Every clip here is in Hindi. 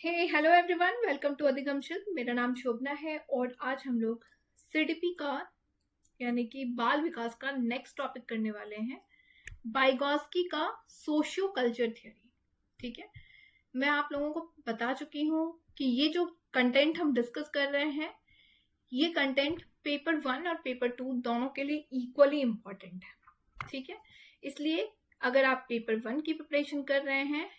हेलो एवरीवन, वेलकम टू अधिगम शिल्प। मेरा नाम शोभना है और आज हम लोग सीडीपी का यानी कि बाल विकास का नेक्स्ट टॉपिक करने वाले हैं, वाइगोत्स्की का सोशियो कल्चर थ्योरी। ठीक है, मैं आप लोगों को बता चुकी हूँ कि ये जो कंटेंट हम डिस्कस कर रहे हैं, ये कंटेंट पेपर 1 और पेपर 2 दोनों के लिए इक्वली इम्पोर्टेंट है। ठीक है, इसलिए अगर आप पेपर 1 की प्रिपरेशन कर रहे हैं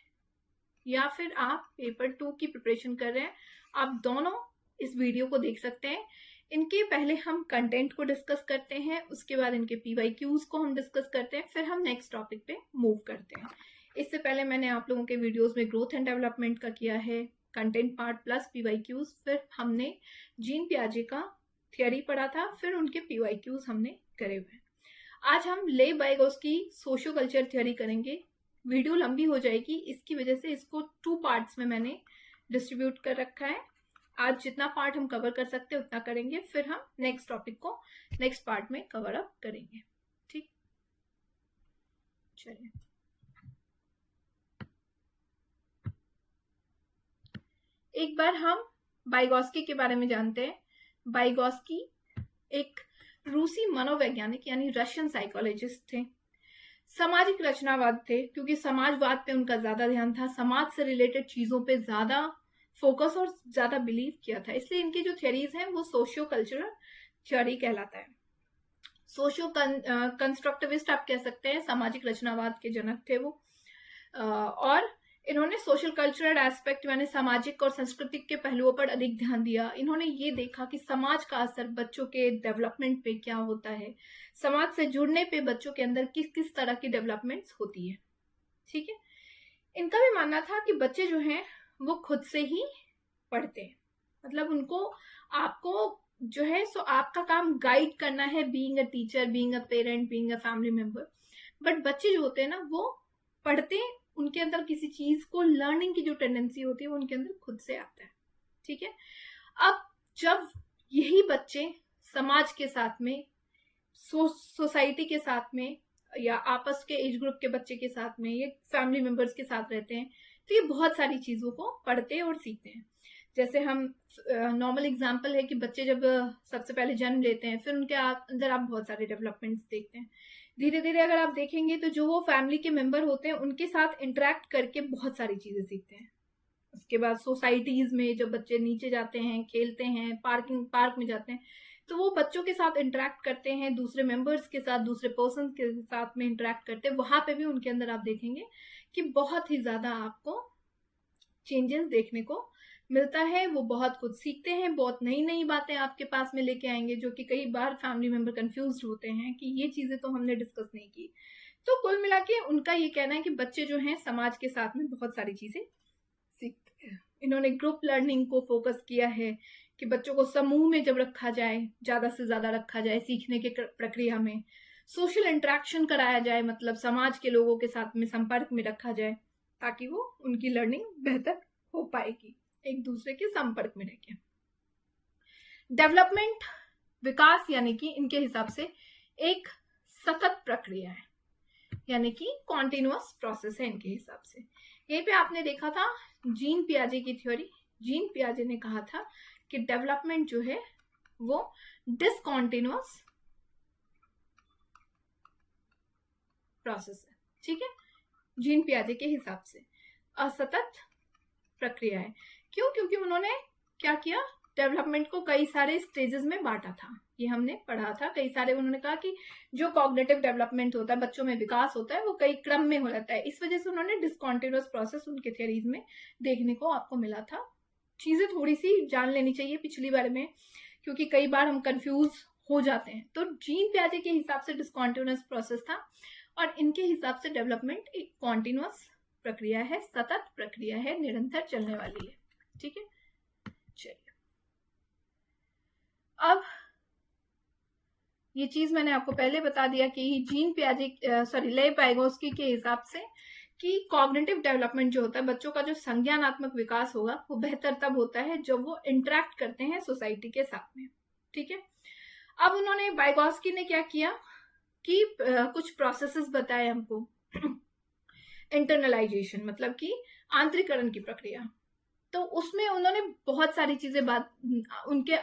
या फिर आप पेपर 2 की प्रिपरेशन कर रहे हैं, आप दोनों इस वीडियो को देख सकते हैं। इनके पहले हम कंटेंट को डिस्कस करते हैं, उसके बाद इनके पीवाईक्यूज को हम डिस्कस करते हैं, फिर हम नेक्स्ट टॉपिक पे मूव करते हैं। इससे पहले मैंने आप लोगों के वीडियोस में ग्रोथ एंड डेवलपमेंट का किया है, कंटेंट पार्ट प्लस पीवाईक्यूज, फिर हमने जीन पियाजे का थियरी पढ़ा था, फिर उनके पीवाईक्यूज हमने करे हुए। आज हम लेव वाइगोत्स्की सोशियो कल्चर थ्योरी करेंगे। वीडियो लंबी हो जाएगी, इसकी वजह से इसको 2 पार्ट्स में मैंने डिस्ट्रीब्यूट कर रखा है। आज जितना पार्ट हम कवर कर सकते हैं उतना करेंगे, फिर हम नेक्स्ट टॉपिक को नेक्स्ट पार्ट में कवर अप करेंगे। ठीक, चलिए एक बार हम वाइगोत्स्की के बारे में जानते हैं। वाइगोत्स्की एक रूसी मनोवैज्ञानिक यानी रशियन साइकोलॉजिस्ट थे। सामाजिक रचनावाद थे, क्योंकि समाजवाद पे उनका ज्यादा ध्यान था, समाज से रिलेटेड चीजों पे ज्यादा फोकस और ज्यादा बिलीव किया था, इसलिए इनकी जो थ्योरीज हैं वो सोशियो कल्चरल थ्योरी कहलाता है। सोशियो कंस्ट्रक्टिविस्ट आप कह सकते हैं, सामाजिक रचनावाद के जनक थे वो। और इन्होंने सोशल कल्चरल एस्पेक्ट यानी सामाजिक और सांस्कृतिक के पहलुओं पर अधिक ध्यान दिया। इन्होंने ये देखा कि समाज का असर बच्चों के डेवलपमेंट पे क्या होता है, समाज से जुड़ने पे बच्चों के अंदर किस किस तरह की डेवलपमेंट्स होती है। ठीक है, इनका भी मानना था कि बच्चे जो हैं वो खुद से ही पढ़ते हैं, मतलब उनको आपको जो है सो आपका काम गाइड करना है, being a teacher, being a parent, being a family member. But बच्चे जो होते हैं ना वो पढ़ते हैं, उनके अंदर किसी चीज को लर्निंग की जो टेंडेंसी होती है वो उनके अंदर खुद से आता है। ठीक है, अब जब यही बच्चे समाज के साथ में, सोसाइटी के साथ में, या आपस के एज ग्रुप के बच्चे के साथ में, या फैमिली मेंबर्स के साथ रहते हैं, तो ये बहुत सारी चीजों को पढ़ते और सीखते हैं। जैसे हम नॉर्मल एग्जांपल है कि बच्चे जब सबसे पहले जन्म लेते हैं, फिर उनके अंदर आप बहुत सारे डेवलपमेंट्स देखते हैं। धीरे धीरे अगर आप देखेंगे तो जो वो फैमिली के मेंबर होते हैं उनके साथ इंटरेक्ट करके बहुत सारी चीजें सीखते हैं। उसके बाद सोसाइटीज में जब बच्चे नीचे जाते हैं, खेलते हैं, पार्क में जाते हैं, तो वो बच्चों के साथ इंटरेक्ट करते हैं, दूसरे मेंबर्स के साथ, दूसरे पर्सन के साथ में इंटरेक्ट करते हैं। वहां पे भी उनके अंदर आप देखेंगे कि बहुत ही ज्यादा आपको चेंजेस देखने को मिलता है। वो बहुत कुछ सीखते हैं, बहुत नई नई बातें आपके पास में लेके आएंगे, जो कि कई बार फैमिली मेंबर कंफ्यूज होते हैं कि ये चीजें तो हमने डिस्कस नहीं की। तो कुल मिला के उनका ये कहना है कि बच्चे जो हैं समाज के साथ में बहुत सारी चीजें सीखते हैं। इन्होंने ग्रुप लर्निंग को फोकस किया है कि बच्चों को समूह में जब रखा जाए, ज्यादा से ज्यादा रखा जाए सीखने के प्रक्रिया में, सोशल इंटरेक्शन कराया जाए, मतलब समाज के लोगों के साथ में संपर्क में रखा जाए, ताकि वो उनकी लर्निंग बेहतर हो पाएगी, एक दूसरे के संपर्क में रहकर। डेवलपमेंट, विकास यानी कि इनके हिसाब से एक सतत प्रक्रिया है, यानी कि कॉन्टिन्यूअस प्रोसेस है इनके हिसाब से। यहीं पे आपने देखा था जीन पियाजे की थ्योरी। जीन पियाजे ने कहा था कि डेवलपमेंट जो है वो डिसकॉन्टिन्यूअस प्रोसेस है। ठीक है, जीन पियाजे के हिसाब से असतत प्रक्रिया है। क्यों? क्योंकि उन्होंने क्या किया, डेवलपमेंट को कई सारे स्टेजेस में बांटा था, ये हमने पढ़ा था। कई सारे उन्होंने कहा कि जो कॉग्निटिव डेवलपमेंट होता है, बच्चों में विकास होता है, वो कई क्रम में हो जाता है। इस वजह से उन्होंने डिसकॉन्टिन्यूअस प्रोसेस उनके थ्योरीज में देखने को आपको मिला था। चीजें थोड़ी सी जान लेनी चाहिए पिछली बार में, क्योंकि कई बार हम कंफ्यूज हो जाते हैं। तो जीन पियाजे के हिसाब से डिसकॉन्टिन्यूअस प्रोसेस था, और इनके हिसाब से डेवलपमेंट एक कॉन्टिन्यूअस प्रक्रिया है, सतत प्रक्रिया है, निरंतर चलने वाली है। ठीक है, चलिए अब ये चीज मैंने आपको पहले बता दिया कि जीन पियाजे लेव वाइगोत्स्की के हिसाब से कि कॉग्निटिव डेवलपमेंट जो होता है, बच्चों का जो संज्ञानात्मक विकास होगा वो बेहतर तब होता है जब वो इंटरेक्ट करते हैं सोसाइटी के साथ में। ठीक है, अब उन्होंने वाइगोत्स्की ने क्या किया कि कुछ प्रोसेसेस बताए हमको। इंटरनलाइजेशन मतलब कि आंतरिकरण की प्रक्रिया, तो उसमें उन्होंने बहुत सारी चीजें उनके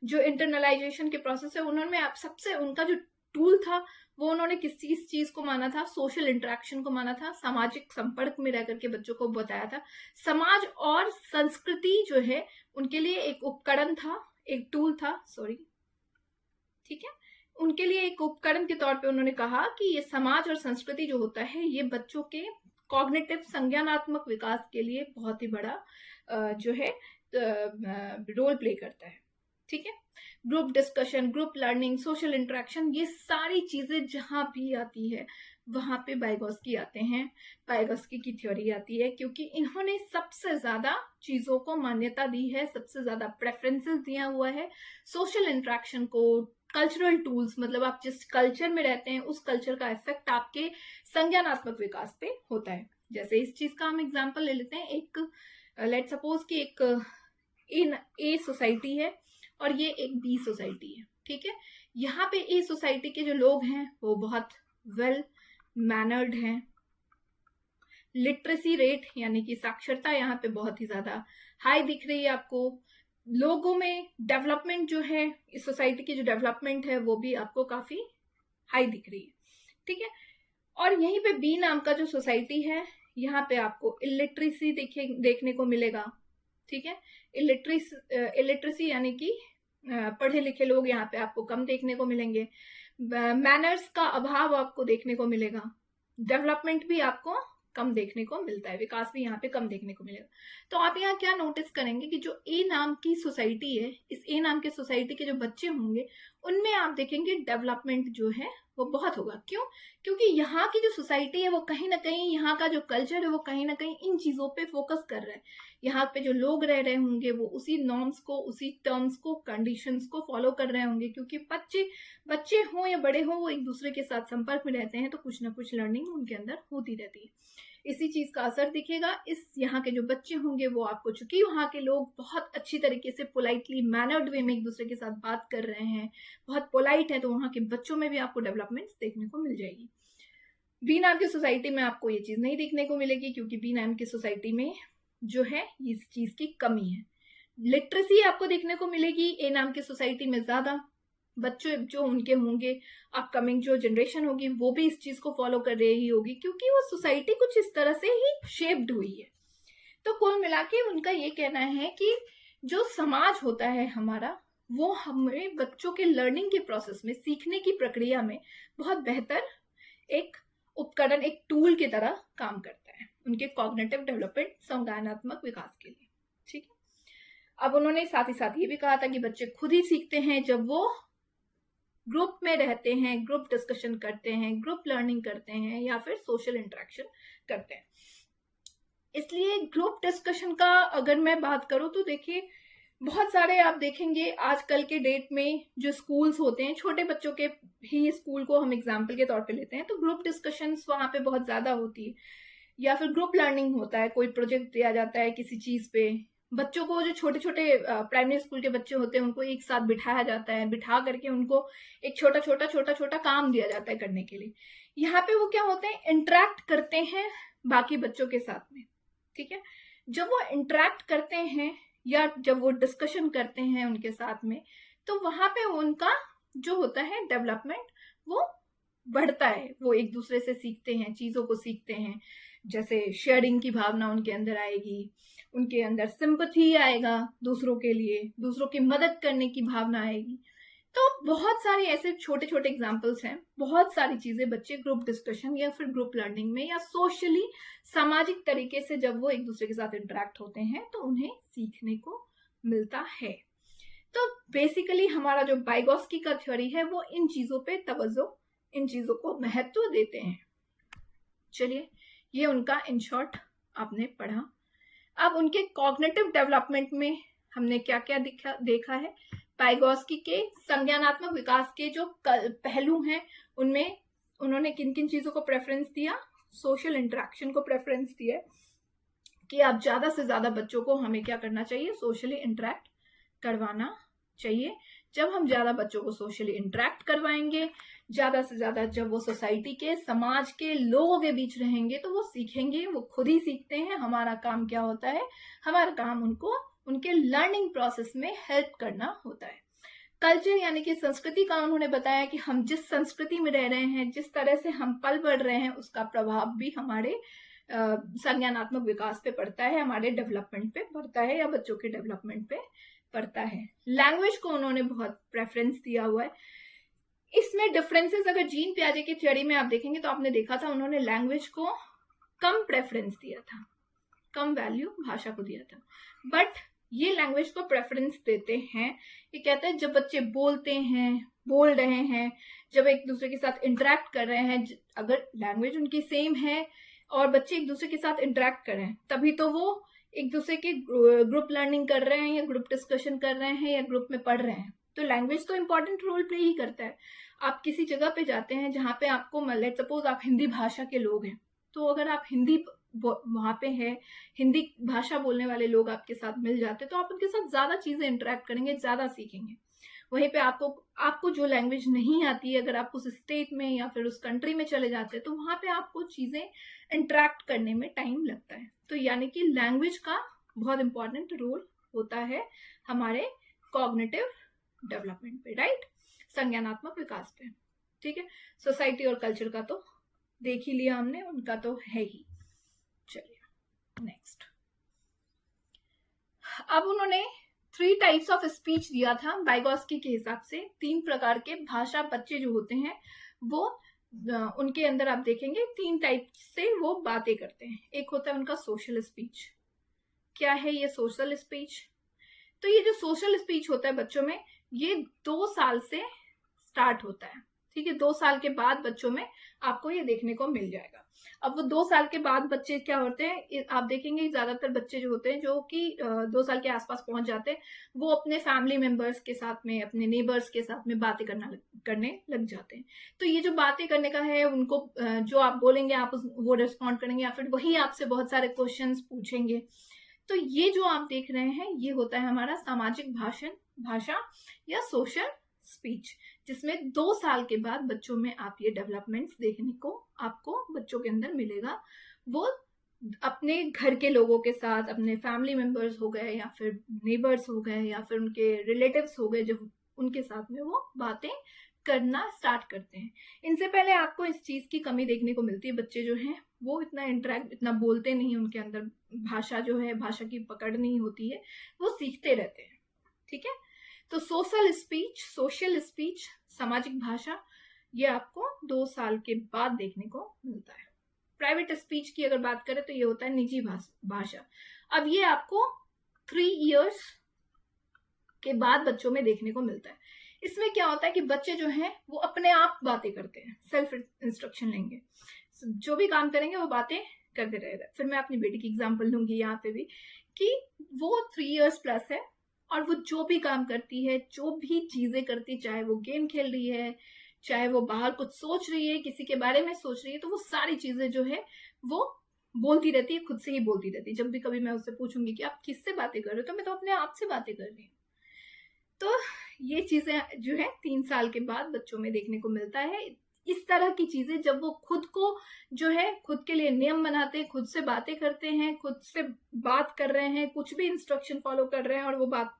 जो इंटरनलाइजेशन के प्रोसेस है, उन्होंने सबसे उनका जो टूल था वो उन्होंने किस चीज को माना था, सोशल इंटरेक्शन को माना था, सामाजिक संपर्क में रह करके बच्चों को बताया था। समाज और संस्कृति जो है उनके लिए एक उपकरण था, एक टूल था, सॉरी, ठीक है, उनके लिए एक उपकरण के तौर पे उन्होंने कहा कि ये समाज और संस्कृति जो होता है ये बच्चों के कॉग्निटिव संज्ञानात्मक विकास के लिए बहुत ही बड़ा जो है रोल प्ले करता है। ठीक है, group discussion, group learning, social interaction, ये सारी चीजें जहां भी आती है वहां पे वाइगोस्की आते हैं, वाइगोस्की की थ्योरी आती है, क्योंकि इन्होंने सबसे ज्यादा चीजों को मान्यता दी है, सबसे ज्यादा प्रेफरेंसेस दिया हुआ है सोशल इंटरेक्शन को, कल्चरल टूल्स, मतलब आप जिस कल्चर में रहते हैं उस कल्चर का इफेक्ट आपके संज्ञानात्मक विकास पे होता है। जैसे इस चीज का हम एग्जांपल ले लेते हैं, एक लेट सपोज कि एक ए सोसाइटी है और ये एक बी सोसाइटी है। ठीक है, यहाँ पे ए सोसाइटी के जो लोग हैं वो बहुत वेल मैनर्ड हैं, लिटरेसी रेट यानी कि साक्षरता यहाँ पे बहुत ही ज्यादा हाई दिख रही है आपको, लोगों में डेवलपमेंट जो है, इस सोसाइटी की जो डेवलपमेंट है वो भी आपको काफी हाई दिख रही है। ठीक है, और यहीं पे बी नाम का जो सोसाइटी है यहाँ पे आपको इलिटरेसी देखने को मिलेगा। ठीक है, इलिटरेसी यानी कि पढ़े लिखे लोग यहाँ पे आपको कम देखने को मिलेंगे, मैनर्स का अभाव आपको देखने को मिलेगा, डेवलपमेंट भी आपको कम देखने को मिलता है, विकास भी यहाँ पे कम देखने को मिलेगा। तो आप यहाँ क्या नोटिस करेंगे कि जो ए नाम की सोसाइटी है, इस ए नाम के सोसाइटी के जो बच्चे होंगे उनमें आप देखेंगे डेवलपमेंट जो है वो बहुत होगा। क्यों? क्योंकि यहाँ की जो सोसाइटी है वो कहीं ना कहीं, यहाँ का जो कल्चर है वो कहीं ना कहीं इन चीजों पे फोकस कर रहा है। यहाँ पे जो लोग रह रहे होंगे वो उसी नॉर्म्स को, उसी टर्म्स को, कंडीशंस को फॉलो कर रहे होंगे, क्योंकि बच्चे हों या बड़े हों वो एक दूसरे के साथ संपर्क में रहते हैं, तो कुछ ना कुछ लर्निंग उनके अंदर होती रहती है। इसी चीज का असर दिखेगा इस यहाँ के जो बच्चे होंगे वो आपको, चूंकि वहाँ के लोग बहुत अच्छी तरीके से पोलाइटली मैनर्ड वे में एक दूसरे के साथ बात कर रहे हैं, बहुत पोलाइट है, तो वहाँ के बच्चों में भी आपको डेवलपमेंट देखने को मिल जाएगी। बी नाम की सोसाइटी में आपको ये चीज नहीं देखने को मिलेगी, क्योंकि बी नाम की सोसाइटी में जो है इस चीज की कमी है। लिटरेसी आपको देखने को मिलेगी ए नाम की सोसाइटी में ज्यादा, बच्चे जो उनके होंगे, अपकमिंग जो जनरेशन होगी वो भी इस चीज को फॉलो कर रही होगी, क्योंकि वो सोसाइटी कुछ इस तरह से ही शेप्ड हुई है। तो कुल मिला के उनका ये कहना है कि जो समाज होता है हमारा, वो हमें बच्चों के लर्निंग के प्रोसेस में, सीखने की प्रक्रिया में बहुत बेहतर एक उपकरण, एक टूल की तरह काम करता है उनके कॉग्निटिव डेवलपमेंट, संज्ञानात्मक विकास के लिए। ठीक है, अब उन्होंने साथ ही साथ ये भी कहा था कि बच्चे खुद ही सीखते हैं जब वो ग्रुप में रहते हैं, ग्रुप डिस्कशन करते हैं, ग्रुप लर्निंग करते हैं या फिर सोशल इंटरेक्शन करते हैं। इसलिए ग्रुप डिस्कशन का अगर मैं बात करूं तो देखिए, बहुत सारे आप देखेंगे आजकल के डेट में जो स्कूल्स होते हैं, छोटे बच्चों के ही स्कूल को हम एग्जाम्पल के तौर पे लेते हैं, तो ग्रुप डिस्कशंस वहां पे बहुत ज्यादा होती है, या फिर ग्रुप लर्निंग होता है, कोई प्रोजेक्ट दिया जाता है किसी चीज पे, बच्चों को, जो छोटे छोटे प्राइमरी स्कूल के बच्चे होते हैं उनको एक साथ बिठाया जाता है, बिठा करके उनको एक छोटा छोटा काम दिया जाता है करने के लिए। यहाँ पे वो क्या होते हैं, इंटरेक्ट करते हैं बाकी बच्चों के साथ में। ठीक है, जब वो इंटरेक्ट करते हैं या जब वो डिस्कशन करते हैं उनके साथ में, तो वहां पे उनका जो होता है डेवलपमेंट वो बढ़ता है, वो एक दूसरे से सीखते हैं, चीजों को सीखते हैं, जैसे शेयरिंग की भावना उनके अंदर आएगी, उनके अंदर सिंपैथी आएगा दूसरों के लिए, दूसरों की मदद करने की भावना आएगी। तो बहुत सारे ऐसे छोटे छोटे एग्जाम्पल्स हैं, बहुत सारी चीजें बच्चे ग्रुप डिस्कशन या फिर ग्रुप लर्निंग में या सोशली, सामाजिक तरीके से जब वो एक दूसरे के साथ इंटरेक्ट होते हैं तो उन्हें सीखने को मिलता है। तो बेसिकली हमारा जो वाइगोस्की का थ्योरी है वो इन चीजों पे तवज्जो, इन चीजों को महत्व देते हैं। चलिए, ये उनका इन शॉर्ट आपने पढ़ा। अब उनके कॉग्निटिव डेवलपमेंट में हमने क्या क्या देखा है, वाइगोस्की के संज्ञानात्मक विकास के जो पहलू हैं उनमें उन्होंने किन किन चीजों को प्रेफरेंस दिया, सोशल इंटरेक्शन को प्रेफरेंस दिया कि आप ज्यादा से ज्यादा बच्चों को हमें क्या करना चाहिए, सोशली इंटरेक्ट करवाना चाहिए, जब हम ज्यादा बच्चों को सोशली इंटरेक्ट करवाएंगे, ज्यादा से ज्यादा जब वो सोसाइटी के, समाज के लोगों के बीच रहेंगे, तो वो सीखेंगे, वो खुद ही सीखते हैं। हमारा काम क्या होता है? हमारा काम उनको उनके लर्निंग प्रोसेस में हेल्प करना होता है। कल्चर यानी कि संस्कृति का उन्होंने बताया कि हम जिस संस्कृति में रह रहे हैं, जिस तरह से हम पल बढ़ रहे हैं, उसका प्रभाव भी हमारे संज्ञानात्मक विकास पे पड़ता है, हमारे डेवलपमेंट पे पड़ता है, या बच्चों के डेवलपमेंट पे पड़ता है। लैंग्वेज को उन्होंने बहुत प्रेफरेंस दिया हुआ है। इसमें डिफरेंसेस अगर जीन पियाजे की थ्योरी में आप देखेंगे तो आपने देखा था उन्होंने लैंग्वेज को कम प्रेफरेंस दिया था, कम वैल्यू भाषा को दिया था। बट ये लैंग्वेज को प्रेफरेंस देते हैं। ये कहते हैं जब बच्चे बोलते हैं, बोल रहे हैं, जब एक दूसरे के साथ इंटरेक्ट कर रहे हैं, अगर लैंग्वेज उनकी सेम है और बच्चे एक दूसरे के साथ इंटरेक्ट कर रहे हैं, तभी तो वो एक दूसरे के ग्रुप लर्निंग कर रहे हैं, या ग्रुप डिस्कशन कर रहे हैं, या ग्रुप में पढ़ रहे हैं। तो लैंग्वेज तो इंपॉर्टेंट रोल प्ले ही करता है। आप किसी जगह पे जाते हैं जहां पे आपको, लेट सपोज आप हिंदी भाषा के लोग हैं, तो अगर आप हिंदी वहां पे है, हिंदी भाषा बोलने वाले लोग आपके साथ मिल जाते, तो आप उनके साथ ज्यादा चीजें इंटरेक्ट करेंगे, ज्यादा सीखेंगे। वहीं पे आपको जो लैंग्वेज नहीं आती है, अगर आप उस स्टेट में या फिर उस कंट्री में चले जाते हैं, तो वहां पे आपको चीजें इंटरेक्ट करने में टाइम लगता है। तो यानी कि लैंग्वेज का बहुत इंपॉर्टेंट रोल होता है हमारे कॉग्निटिव डेवलपमेंट पे, राइट, संज्ञानात्मक विकास पे। ठीक है, सोसाइटी और कल्चर का तो देख ही लिया हमने, उनका तो है ही। चलिए नेक्स्ट। अब उन्होंने 3 टाइप्स ऑफ स्पीच दिया था वाइगोस्की के हिसाब से। 3 प्रकार के भाषा बच्चे जो होते हैं वो उनके अंदर आप देखेंगे 3 टाइप से वो बातें करते हैं। एक होता है उनका सोशल स्पीच। क्या है ये सोशल स्पीच? तो ये जो सोशल स्पीच होता है बच्चों में, ये 2 साल से स्टार्ट होता है। ठीक है, 2 साल के बाद बच्चों में आपको ये देखने को मिल जाएगा। अब वो 2 साल के बाद बच्चे क्या होते हैं, आप देखेंगे ज्यादातर बच्चे जो होते हैं जो कि 2 साल के आसपास पहुंच जाते हैं, वो अपने फैमिली मेंबर्स के साथ में, अपने नेबर्स के साथ में बातें करने लग जाते हैं। तो ये जो बातें करने का है, उनको जो आप बोलेंगे आप वो रिस्पॉन्ड करेंगे, या फिर वही आपसे बहुत सारे क्वेश्चंस पूछेंगे। तो ये जो आप देख रहे हैं ये होता है हमारा सामाजिक भाषा या सोशल स्पीच, जिसमें 2 साल के बाद बच्चों में आप ये डेवलपमेंट्स देखने को आपको बच्चों के अंदर मिलेगा। वो अपने घर के लोगों के साथ, अपने फैमिली मेंबर्स हो गए, या फिर नेबर्स हो गए, या फिर उनके रिलेटिव्स हो गए, जब उनके साथ में वो बातें करना स्टार्ट करते हैं। इनसे पहले आपको इस चीज की कमी देखने को मिलती है। बच्चे जो हैं वो इतना बोलते नहीं, उनके अंदर भाषा जो है, भाषा की पकड़ नहीं होती है, वो सीखते रहते हैं। ठीक है, तो सोशल स्पीच, सामाजिक भाषा, ये आपको 2 साल के बाद देखने को मिलता है। प्राइवेट स्पीच की अगर बात करें तो ये होता है निजी भाषा। अब ये आपको 3 इयर्स के बाद बच्चों में देखने को मिलता है। इसमें क्या होता है कि बच्चे जो हैं वो अपने आप बातें करते हैं, सेल्फ इंस्ट्रक्शन लेंगे, जो भी काम करेंगे वो बातें करते रहेगा। फिर मैं अपनी बेटी की एग्जांपल लूंगी यहाँ पे भी, कि वो 3 इयर्स प्लस है और वो जो भी काम करती है, जो भी चीजें करती, चाहे वो गेम खेल रही है, चाहे वो बाहर कुछ सोच रही है, किसी के बारे में सोच रही है, तो वो सारी चीजें जो है वो बोलती रहती है, खुद से ही बोलती रहती है। जब भी कभी मैं उससे पूछूंगी कि आप किससे बातें कर रहे हो, तो मैं तो अपने आप से बातें कर रही हूँ। तो ये चीजें जो है 3 साल के बाद बच्चों में देखने को मिलता है। इस तरह की चीजें जब वो खुद को जो है, खुद के लिए नियम बनाते हैं, खुद से बातें करते हैं, खुद से बात कर रहे हैं, कुछ भी इंस्ट्रक्शन फॉलो कर रहे हैं, और वो बात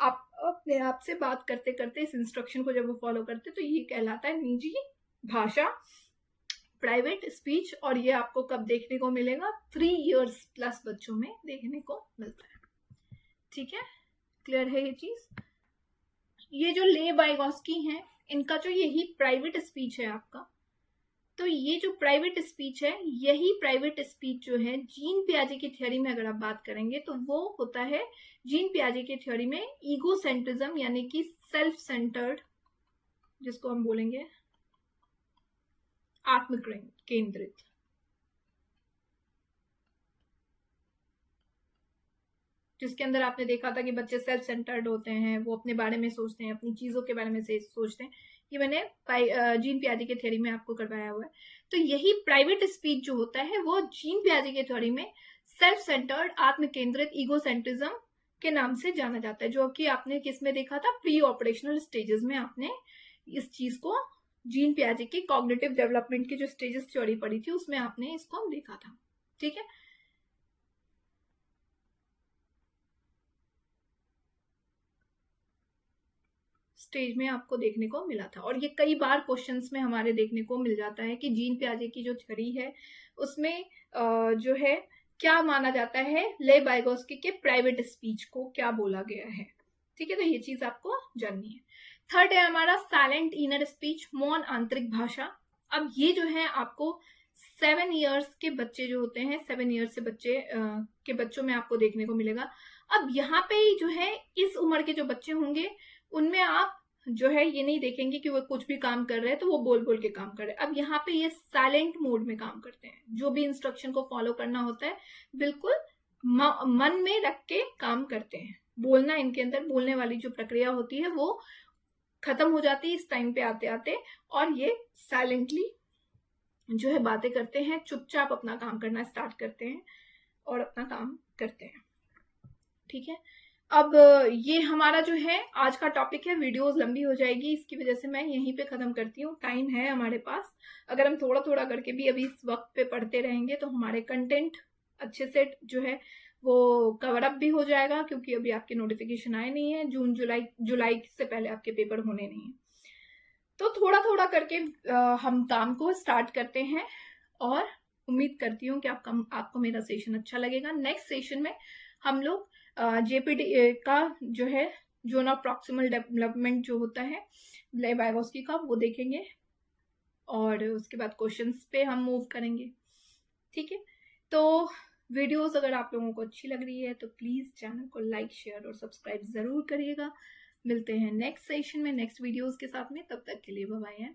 आप अपने आप से बात करते करते इस इंस्ट्रक्शन को जब वो फॉलो करते, तो ये कहलाता है निजी भाषा, प्राइवेट स्पीच। और ये आपको कब देखने को मिलेगा? 3 इयर्स प्लस बच्चों में देखने को मिलता है। ठीक है, क्लियर है ये चीज? ये जो ले वाइगोस्की हैं, इनका जो यही प्राइवेट स्पीच है आपका, तो ये जो प्राइवेट स्पीच है, यही प्राइवेट स्पीच जो है जीन पियाजे की थ्योरी में अगर आप बात करेंगे तो वो होता है जीन पियाजे की थ्योरी में ईगोसेंट्रिज्म, यानी कि सेल्फ सेंटर्ड, जिसको हम बोलेंगे आत्म केंद्रित। जिसके अंदर आपने देखा था कि बच्चे सेल्फ सेंटर्ड होते हैं, वो अपने बारे में सोचते हैं, अपनी चीजों के बारे में से सोचते हैं। ये मैंने जीन पियाजे के थ्योरी में आपको करवाया हुआ है। तो यही प्राइवेट स्पीच जो होता है वो जीन पियाजे के थ्योरी में सेल्फ सेंटर्ड, आत्म केंद्रित, ईगोसेंट्रिज्म, के नाम से जाना जाता है, जो कि आपने किस में देखा था, प्री ऑपरेशनल स्टेजेस में आपने इस चीज को, जीन पियाजे की कॉग्निटिव डेवलपमेंट की जो स्टेजेस थ्योरी पढ़ी थी उसमें आपने इसको देखा था। ठीक है, स्टेज में आपको देखने को मिला था। और ये कई बार क्वेश्चंस में हमारे देखने को मिल जाता है कि जीन पियाजे की जो थ्योरी है उसमें जो है क्या माना जाता है, ले वाइगोस्की के प्राइवेट स्पीच को क्या बोला गया है। ठीक है, तो ये चीज आपको जाननी है। थर्ड है हमारा साइलेंट इनर स्पीच, मौन आंतरिक भाषा। अब ये जो है आपको 7 ईयर्स के बच्चे जो होते हैं, 7 ईयर्स से बच्चे के बच्चों में आपको देखने को मिलेगा। अब यहाँ पे जो है इस उम्र के जो बच्चे होंगे उनमें आप जो है ये नहीं देखेंगे कि वो कुछ भी काम कर रहे हैं तो वो बोल बोल के काम कर रहे हैं। अब यहाँ पे ये साइलेंट मोड में काम करते हैं, जो भी इंस्ट्रक्शन को फॉलो करना होता है बिल्कुल मन में रख के काम करते हैं। बोलना, इनके अंदर बोलने वाली जो प्रक्रिया होती है वो खत्म हो जाती है इस टाइम पे आते आते, और ये साइलेंटली जो है बातें करते हैं, चुपचाप अपना काम करना स्टार्ट करते हैं और अपना काम करते हैं। ठीक है, अब ये हमारा जो है आज का टॉपिक है। वीडियोस लंबी हो जाएगी, इसकी वजह से मैं यहीं पे खत्म करती हूँ। टाइम है हमारे पास, अगर हम थोड़ा थोड़ा करके भी अभी इस वक्त पे पढ़ते रहेंगे तो हमारे कंटेंट अच्छे से जो है वो कवर अप भी हो जाएगा, क्योंकि अभी आपके नोटिफिकेशन आए नहीं है। जून जुलाई से पहले आपके पेपर होने नहीं है। तो थोड़ा थोड़ा करके हम काम को स्टार्ट करते हैं, और उम्मीद करती हूँ कि आपको मेरा सेशन अच्छा लगेगा। नेक्स्ट सेशन में हम लोग जेपीडी का जो है जोन ऑफ प्रॉक्सिमल डेवलपमेंट जो होता है ले वाइगोस्की का, वो देखेंगे, और उसके बाद क्वेश्चंस पे हम मूव करेंगे। ठीक है, तो वीडियोस अगर आप लोगों को अच्छी लग रही है तो प्लीज चैनल को लाइक, शेयर और सब्सक्राइब जरूर करिएगा। मिलते हैं नेक्स्ट सेशन में नेक्स्ट वीडियोस के साथ में, तब तक के लिए बाय बाय।